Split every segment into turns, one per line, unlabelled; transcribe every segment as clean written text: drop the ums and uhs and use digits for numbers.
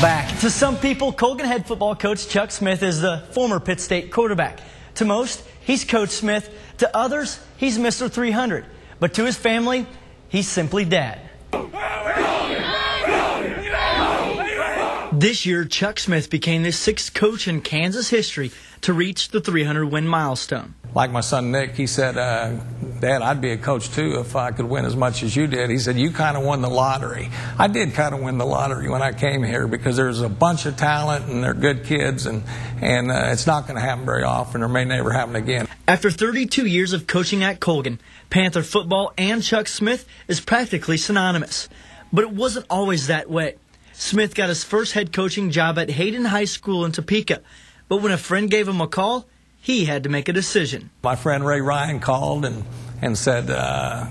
Welcome back. To some people, Colgan head football coach Chuck Smith is the former Pitt State quarterback. To most, he's Coach Smith. To others, he's Mr. 300. But to his family, he's simply Dad. This year, Chuck Smith became the sixth coach in Kansas history to reach the 300-win milestone.
Like my son Nick, he said, Dad, I'd be a coach too if I could win as much as you did. He said, you kind of won the lottery. I did kind of win the lottery when I came here because there's a bunch of talent and they're good kids, and it's not going to happen very often or may never happen again.
After 32 years of coaching at Colgan, Panther football and Chuck Smith is practically synonymous. But it wasn't always that way. Smith got his first head coaching job at Hayden High School in Topeka. But when a friend gave him a call, he had to make a decision.
My friend Ray Ryan called and said,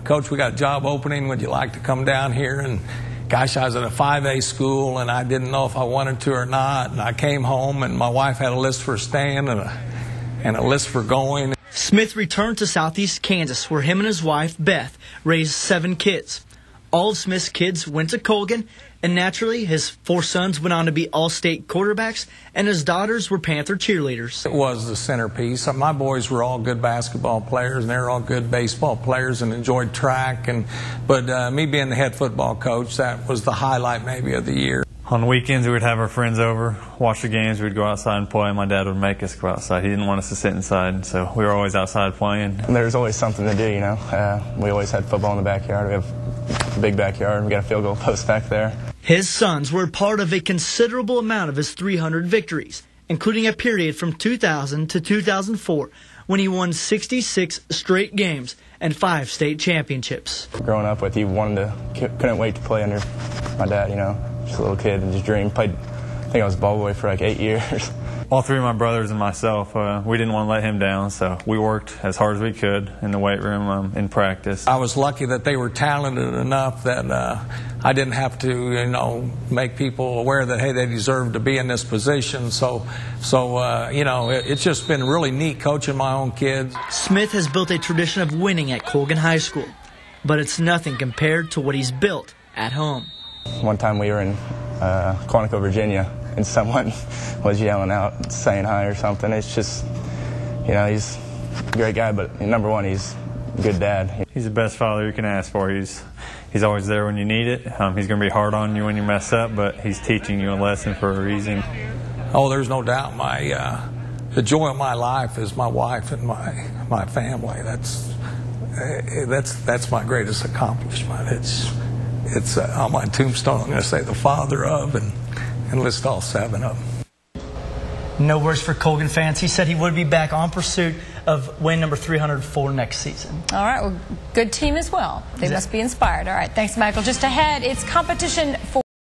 Coach, we got a job opening. Would you like to come down here? And gosh, I was at a 5A school and I didn't know if I wanted to or not. And I came home and my wife had a list for staying and a list for going.
Smith returned to Southeast Kansas, where him and his wife, Beth, raised 7 kids. All of Smith's kids went to Colgan, and naturally, his 4 sons went on to be all-state quarterbacks, and his daughters were Panther cheerleaders.
It was the centerpiece. My boys were all good basketball players, and they were all good baseball players and enjoyed track. But me being the head football coach, that was the highlight maybe of the year.
On the weekends, we would have our friends over, watch the games, we'd go outside and play. My dad would make us go outside. He didn't want us to sit inside, so we were always outside playing.
There's always something to do, you know. We always had football in the backyard. We have a big backyard. We got a field goal post back there.
His sons were part of a considerable amount of his 300 victories, including a period from 2000 to 2004 when he won 66 straight games and 5 state championships.
Growing up with you, couldn't wait to play under my dad, you know. Just a little kid and just dreamed. Played, I think I was ball boy for like 8 years.
All 3 of my brothers and myself, we didn't want to let him down, so we worked as hard as we could in the weight room, in practice.
I was lucky that they were talented enough that I didn't have to, you know, make people aware that, hey, they deserve to be in this position. So you know, it's just been really neat coaching my own kids.
Smith has built a tradition of winning at Colgan High School, but it's nothing compared to what he's built at home.
One time we were in Quantico, Virginia, and someone was yelling out, saying hi or something. It's just, you know, he's a great guy, but number one, he's a good dad.
He's the best father you can ask for. He's always there when you need it. He's going to be hard on you when you mess up, but he's teaching you a lesson for a reason.
Oh, there's no doubt. The joy of my life is my wife and my family. That's my greatest accomplishment. It's on my tombstone. I'm going to say the father of and list all 7 of them.
No worries for Colgan fans. He said he would be back on pursuit of win number 304 next season.
All right, well, good team as well. They must be inspired. All right, thanks, Michael. Just ahead, it's competition for